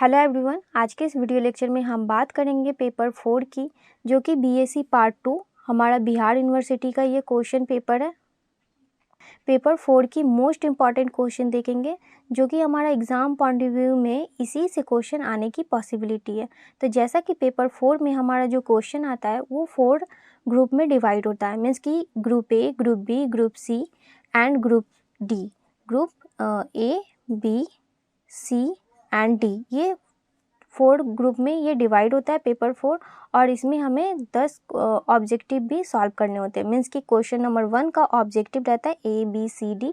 Hello everyone, आज के इस वीडियो लेक्चर में हम बात करेंगे पेपर 4 की, जो कि बीएससी पार्ट 2 हमारा बिहार यूनिवर्सिटी का ये क्वेश्चन पेपर है। पेपर 4 की मोस्ट इम्पॉर्टेंट क्वेश्चन देखेंगे, जो कि हमारा एग्ज़ाम पॉइंट ऑफ व्यू में इसी से क्वेश्चन आने की पॉसिबिलिटी है। तो जैसा कि पेपर 4 में हमारा जो क्वेश्चन आता है वो 4 ग्रुप में डिवाइड होता है, मीन्स कि group A, group B, group C and group D. Group A, B, C and D, ये 4 ग्रुप में ये डिवाइड होता है पेपर 4। और इसमें हमें 10 ऑब्जेक्टिव भी सॉल्व करने होते हैं, मीन्स कि क्वेश्चन नंबर 1 का ऑब्जेक्टिव रहता है ए बी सी डी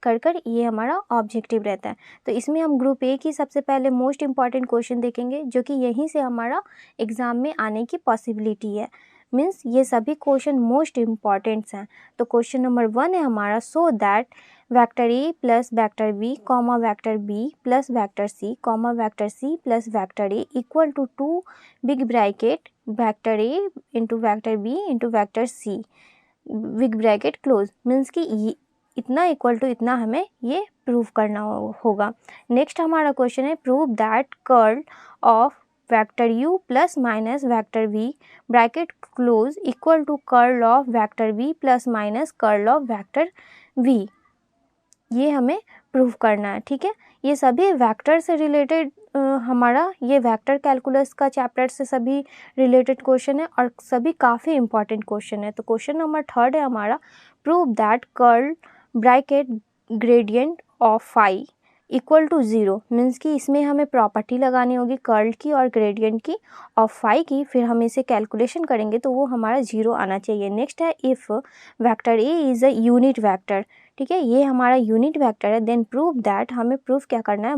कर ये हमारा ऑब्जेक्टिव रहता है। तो इसमें हम ग्रुप ए की सबसे पहले मोस्ट इंपॉर्टेंट क्वेश्चन देखेंगे, जो कि यहीं से हमारा एग्ज़ाम में आने की पॉसिबिलिटी है, मीन्स ये सभी क्वेश्चन मोस्ट इम्पॉर्टेंट्स हैं। तो क्वेश्चन नंबर 1 है हमारा, so that vector A plus vector b comma vector b plus vector c comma vector c plus vector A equal to 2 big bracket vector a into vector b into vector c big bracket close, means कि इतना equal to इतना हमें ये prove करना होगा। Next हमारा question है, prove that curl of vector u plus minus vector v bracket close equal to curl of vector v plus minus curl of vector v, ये हमें प्रूव करना है। ठीक है, ये सभी वेक्टर से रिलेटेड हमारा ये वेक्टर कैलकुलस का चैप्टर से सभी रिलेटेड क्वेश्चन है और सभी काफ़ी इंपॉर्टेंट क्वेश्चन है। तो क्वेश्चन नंबर 3 है हमारा, prove that curl bracket gradient of phi equal to 0, मीन्स कि इसमें हमें प्रॉपर्टी लगानी होगी कर्ल की और ग्रेडियंट की ऑफ फाई की, फिर हम इसे कैलकुलेशन करेंगे तो वो हमारा 0 आना चाहिए। नेक्स्ट है, if vector A is a unit vector, ठीक है, ये हमारा यूनिट वेक्टर है, देन प्रूव दैट, हमें प्रूफ क्या करना है,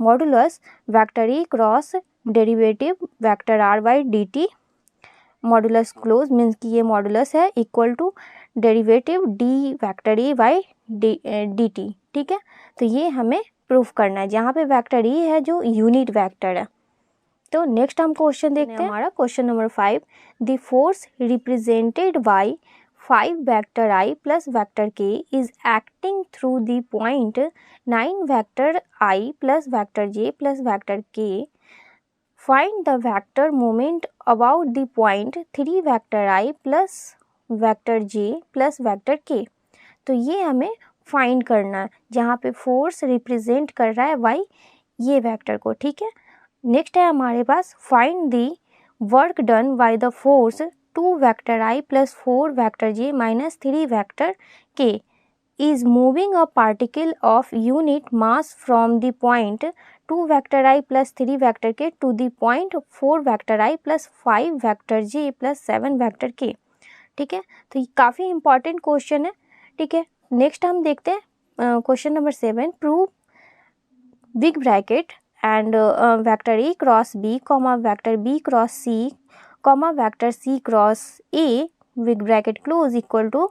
modulus vector A cross derivative vector R by D T modulus close, means कि ये मॉडुलस है equal to derivative D vector A by D T. ठीक है, तो ये हमें प्रूफ करना है, जहाँ पे वेक्टर ए है जो यूनिट वेक्टर है। तो नेक्स्ट हम क्वेश्चन देखते हैं, हमारा question number 5, the force represented by 5 vector i plus vector k is acting through the point 9 vector i plus vector j plus vector k, find the vector moment about the point 3 vector i plus vector j plus vector k। तो ये हमें find करना है, जहाँ पे force represent कर रहा है y ये वेक्टर को। ठीक है, नेक्स्ट है हमारे पास, find the work done by the force 2 vector i plus 4 vector j minus 3 vector k is moving a particle of unit mass from the point 2 vector i plus 3 vector k to the point 4 vector i plus 5 vector j plus 7 vector k। ठीक है, तो ये काफ़ी important question है। ठीक है, next हम देखते हैं question number 7, prove big bracket and vector A cross B comma vector B cross C comma vector C cross A big bracket close equal to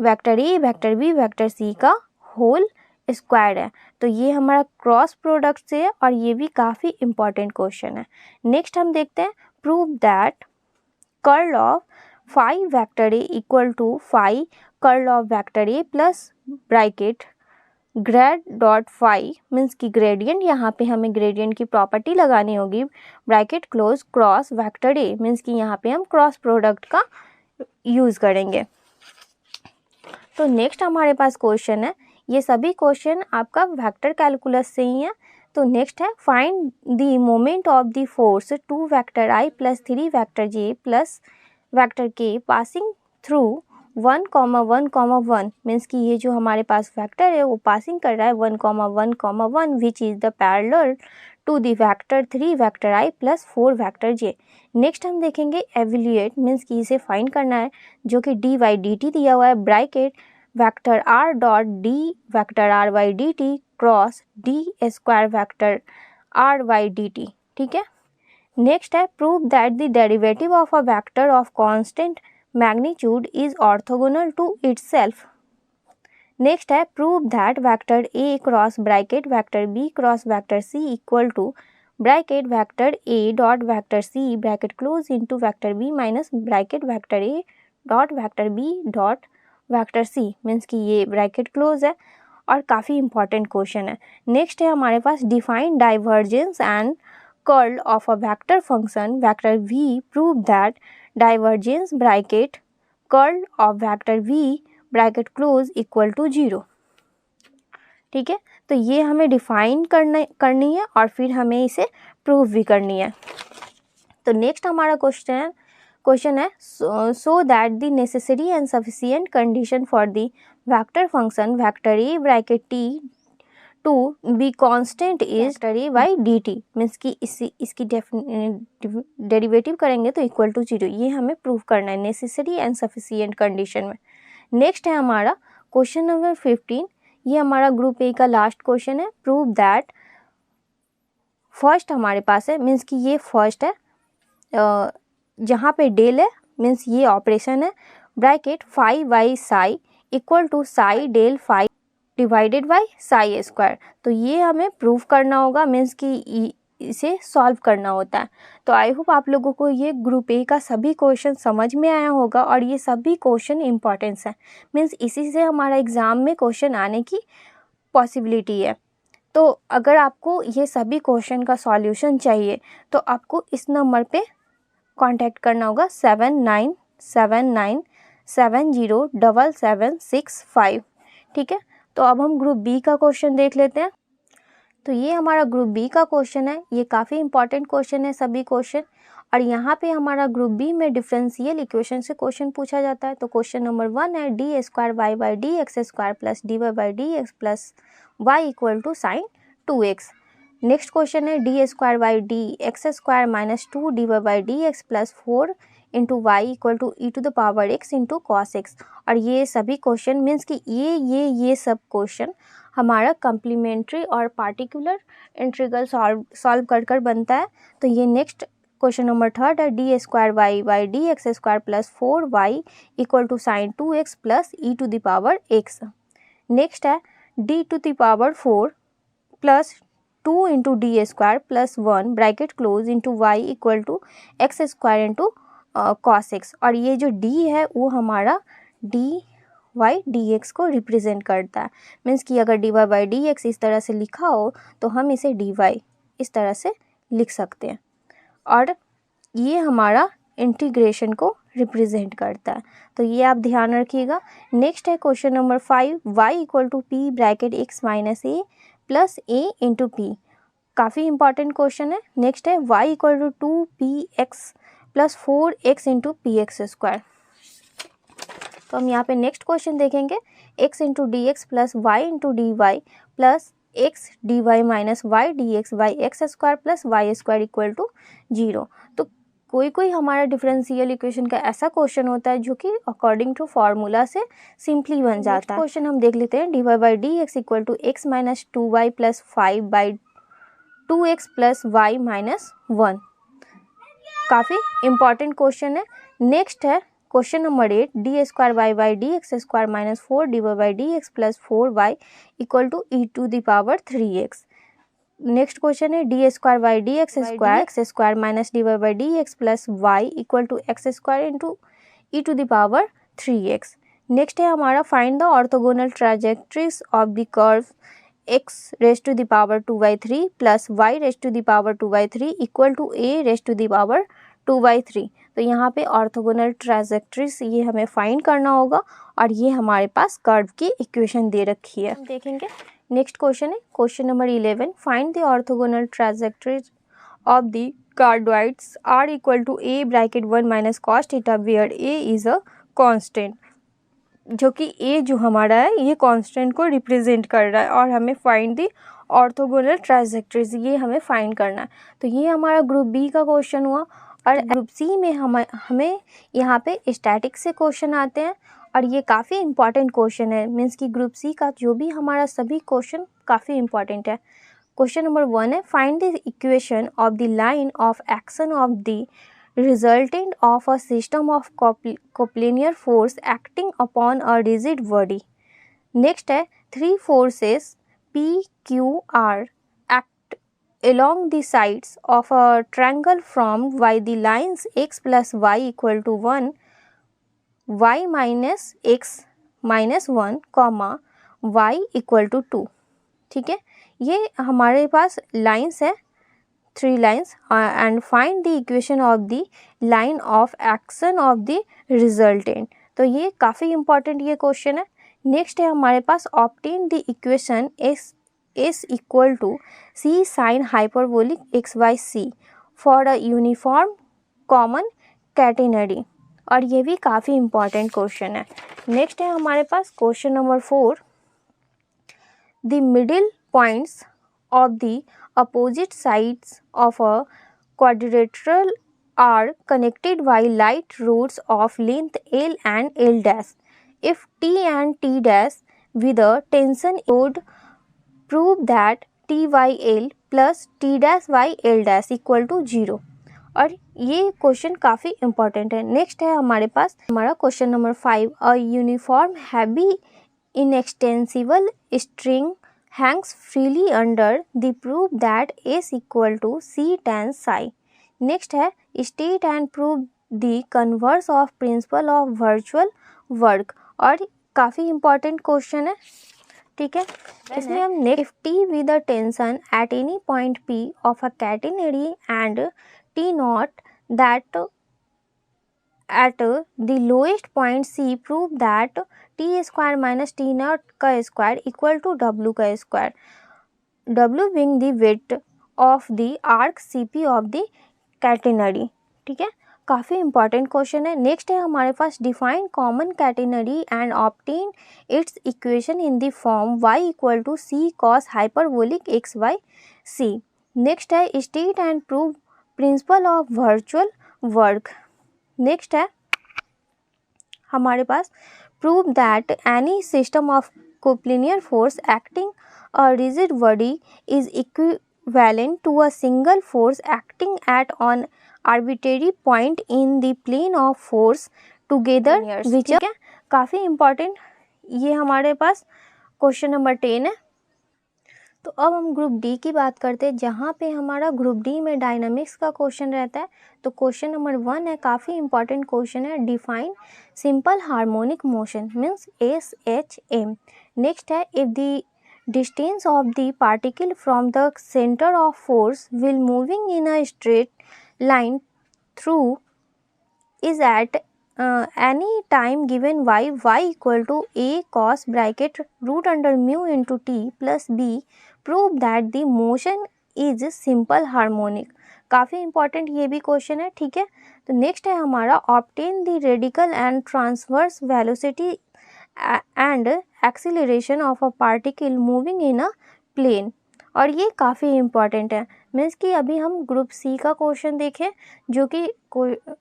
vector A vector B vector C का whole square है। तो ये हमारा cross product से है और ये भी काफ़ी इंपॉर्टेंट क्वेश्चन है। नेक्स्ट हम देखते हैं, prove that curl of 5 vector A equal to 5 curl of vector A plus bracket grad dot phi, means की ग्रेडियंट, यहाँ पे हमें ग्रेडियंट की प्रॉपर्टी लगानी होगी, bracket close cross vector A, means कि यहाँ पे हम क्रॉस प्रोडक्ट का यूज़ करेंगे। तो नेक्स्ट हमारे पास क्वेश्चन है, ये सभी क्वेश्चन आपका वेक्टर कैलकुलस से ही है। तो नेक्स्ट है, find the moment of the force 2 vector i plus 3 vector j plus vector k passing through 1,1,1, means कि ये जो हमारे पास वेक्टर है वो पासिंग कर रहा है 1,1,1 which is the parallel to the vector 3 vector i plus 4 vector j। Next हम देखेंगे एवेल्यूएट, मीन्स कि इसे फाइंड करना है, जो कि डी बाई डी टी दिया हुआ है, bracket vector r dot d vector r by D t cross d square vector r by D T. ठीक है, नेक्स्ट है, prove that the derivative of a vector of constant magnitude is orthogonal to itself। Next है, prove that vector a cross bracket vector b cross vector c equal to bracket vector a dot vector c bracket close into vector b minus bracket vector a dot vector b dot vector c, means कि ये bracket close है और काफ़ी important question है। Next है हमारे पास define divergence and curl of a vector function vector v, prove that divergence bracket curl of vector v bracket close equal to 0। ठीक है, तो ये हमें डिफाइन करनी है और फिर हमें इसे प्रूव भी करनी है। तो नेक्स्ट हमारा क्वेश्चन है so that the necessary and sufficient condition for the vector function vector A bracket T to be constant is vector A by D T, means कि इसकी डेरिवेटिव करेंगे तो इक्वल टू 0। ये हमें प्रूव करना है नेसेसरी एंड सफिशिएंट कंडीशन में। Next है हमारा क्वेश्चन नंबर 15। ये हमारा ग्रुप ए का लास्ट क्वेश्चन है। प्रूव दैट फर्स्ट हमारे पास है, मीन्स कि ये फर्स्ट है, जहाँ पे डेल है मीन्स ये ऑपरेशन है, bracket phi by psi equal to psi del phi divided by psi square. तो ये हमें प्रूव करना होगा, मीन्स कि इसे सॉल्व करना होता है। तो आई होप आप लोगों को ये ग्रुप ए का सभी क्वेश्चन समझ में आया होगा और ये सभी क्वेश्चन इंपॉर्टेंस है, मीन्स इसी से हमारा एग्ज़ाम में क्वेश्चन आने की पॉसिबिलिटी है। तो अगर आपको ये सभी क्वेश्चन का सॉल्यूशन चाहिए तो आपको इस नंबर पे कांटेक्ट करना होगा 7979707765। ठीक है, तो अब हम ग्रुप बी का क्वेश्चन देख लेते हैं। तो ये हमारा ग्रुप बी का क्वेश्चन है। ये काफ़ी इंपॉर्टेंट क्वेश्चन है सभी क्वेश्चन, और यहाँ पे हमारा ग्रुप बी में डिफरेंशियल इक्वेशन से क्वेश्चन पूछा जाता है। तो क्वेश्चन नंबर 1 है d square Y by D x square plus d Y by D x plus y equal to sine 2x। Next question है d square by D x square minus 2 d Y by D x plus 4 into y equal to E to the power x into cos x. और ये सभी question means कि ये सब question हमारा complementary और particular integral solve कर बनता है। तो ये नेक्स्ट क्वेश्चन नंबर 3 है d square Y by D x square plus 4y equal to sine 2x plus e to the power x। Next है d to the power 4 plus 2 into d square plus 1 bracket close into y equal to x square into cos x. और ये जो d है वो हमारा d y D x को represent करता है, मीन्स कि अगर d Y by D x इस तरह से लिखा हो तो हम इसे डी वाई इस तरह से लिख सकते हैं, और ये हमारा इंटीग्रेशन को रिप्रेजेंट करता है। तो ये आप ध्यान रखिएगा। नेक्स्ट है question number 5 y equal to P bracket x minus A plus A into P. काफ़ी इंपॉर्टेंट क्वेश्चन है। नेक्स्ट है y equal to 2px plus 4x into P X square. तो हम यहाँ पे नेक्स्ट क्वेश्चन देखेंगे x into D x plus Y into D Y plus X D Y minus Y D X by X square plus Y square equal to 0। तो कोई हमारा differential equation का ऐसा क्वेश्चन होता है जो कि अकॉर्डिंग टू फार्मूला से सिंपली बन जाता है। क्वेश्चन हम देख लेते हैं D Y by D X equal to X minus 2y plus 5 by 2x plus Y minus 1। काफ़ी इंपॉर्टेंट क्वेश्चन है। नेक्स्ट है question number 8 D square Y by D x square minus 4 D Y by D x plus 4y equal to E to the power 3x। Next question है d square by D x square minus d Y by D x plus y equal to x square into e to the power 3x। Next है हमारा find the orthogonal trajectories of the curve x raise to the power 2/3 plus y raise to the power 2/3 equal to a raise to the power 2/3। तो यहाँ पे orthogonal ट्राजेक्ट्रीज ये हमें find करना होगा, और ये हमारे पास कर्व की इक्वेशन दे रखी है, देखेंगे। नेक्स्ट क्वेश्चन है question number 11 find the orthogonal trajectories of the cardioids r equal to a bracket 1 minus cos theta where a is a constant, जो कि a जो हमारा है ये कांस्टेंट को रिप्रेजेंट कर रहा है, और हमें फाइंड द ऑर्थोगोनल ट्राजेक्ट्रीज ये हमें फाइंड करना है। तो ये हमारा ग्रुप बी का क्वेश्चन हुआ। और ग्रुप सी में हमें यहाँ पे स्टैटिक्स से क्वेश्चन आते हैं, और ये काफ़ी इंपॉर्टेंट क्वेश्चन है, मीन्स कि ग्रुप सी का जो भी हमारा सभी क्वेश्चन काफ़ी इंपॉर्टेंट है। क्वेश्चन नंबर 1 है find the equation of the line of action of the resultant of a system of collinear force acting upon a rigid body. Next है 3 forces P, Q, R act along the sides of a triangle formed by the lines x plus y equal to 1, y minus x minus 1, comma y equal to 2। ठीक है, ये हमारे पास lines है, 3 lines, and find the equation of the line of action of the resultant. तो ये काफ़ी important ये क्वेश्चन है। नेक्स्ट है हमारे पास obtain the equation s equal to c sine hyperbolic x by c for a uniform common catenary, और ये भी काफ़ी इंपॉर्टेंट क्वेश्चन है। नेक्स्ट है हमारे पास question number 4, the middle points of the opposite sides of a quadrilateral are connected by light rods of length L and L dash. If T and T dash with a tension would prove that T by L plus T dash by L dash equal to 0। और ये question काफ़ी important है। Next है हमारे पास हमारा question number 5, a uniform heavy inextensible string hangs freely under the proof that S equal to C tan psi। Next है state and prove the converse of principle of virtual work, और काफ़ी important question है। ठीक है, इसमें हम next T with a tension at any point P of a catenary and T naught that at the lowest point C prove that T square minus T naught का square equal to W का square, W being the width of the arc CP of the catenary। ठीक है, काफ़ी important question है। Next है हमारे पास define common catenary and obtain its equation in the form y equal to C cos hyperbolic x by C. Next है state and prove principle of virtual work. Next है हमारे पास prove that any system of coplanar force acting a rigid body is equivalent to a single force acting at on arbitrary point in the plane of force together which. काफ़ी important ये हमारे पास question number 10 है। तो अब हम group D की बात करते हैं, जहाँ पे हमारा ग्रुप डी में डायनामिक्स का क्वेश्चन रहता है। तो क्वेश्चन नंबर 1 है, काफ़ी इंपॉर्टेंट क्वेश्चन है, define simple harmonic motion means SHM। Next है, if the distance of the particle from the centre of force will moving in a straight line through is at any time given y equal to a cos bracket root under mu into t plus b, prove that the motion is simple harmonic। काफ़ी important ये भी question है। ठीक है, तो next है हमारा obtain the radical and transverse velocity and acceleration of a particle moving in a plane, और ये काफ़ी इंपॉर्टेंट है। मीन्स कि अभी हम ग्रुप सी का क्वेश्चन देखें, जो कि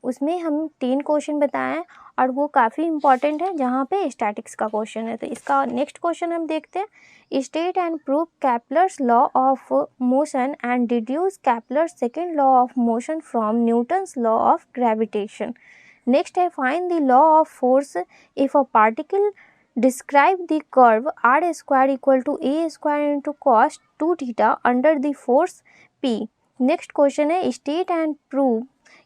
उसमें हम 10 क्वेश्चन बताए हैं और वो काफ़ी इंपॉर्टेंट है, जहाँ पे स्टैटिक्स का क्वेश्चन है। तो इसका नेक्स्ट क्वेश्चन हम देखते हैं, state and prove Kepler's law of motion and deduce Kepler's second law of motion from Newton's law of gravitation. Next है, find the law of force if a particle describe the curve r square equal to a square into cos 2 theta under the force P। Next question है, state and prove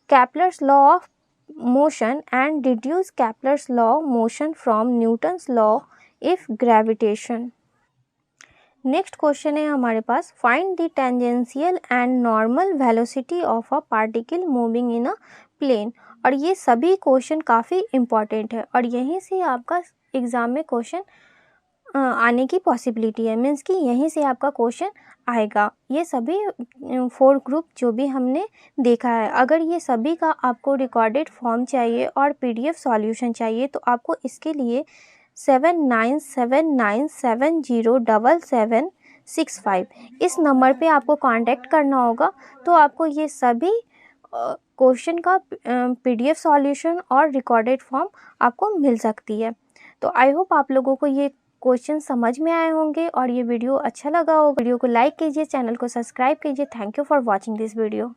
Kepler's law of motion and deduce Kepler's law motion from Newton's law if gravitation. Next question है हमारे पास, find the tangential and normal velocity of a particle moving in a plane, और ये सभी question काफ़ी important है और यहीं से आपका एग्ज़ाम में क्वेश्चन आने की पॉसिबिलिटी है। मीन्स कि यहीं से आपका क्वेश्चन आएगा। ये सभी 4 ग्रुप जो भी हमने देखा है, अगर ये सभी का आपको रिकॉर्डेड फॉर्म चाहिए और PDF सॉल्यूशन चाहिए तो आपको इसके लिए 7979707765 इस नंबर पे आपको कांटेक्ट करना होगा। तो आपको ये सभी क्वेश्चन का PDF सॉल्यूशन और रिकॉर्डेड फॉर्म आपको मिल सकती है। तो आई होप आप लोगों को ये क्वेश्चन समझ में आए होंगे और ये वीडियो अच्छा लगा हो। वीडियो को लाइक कीजिए, चैनल को सब्सक्राइब कीजिए। Thank you for watching this video.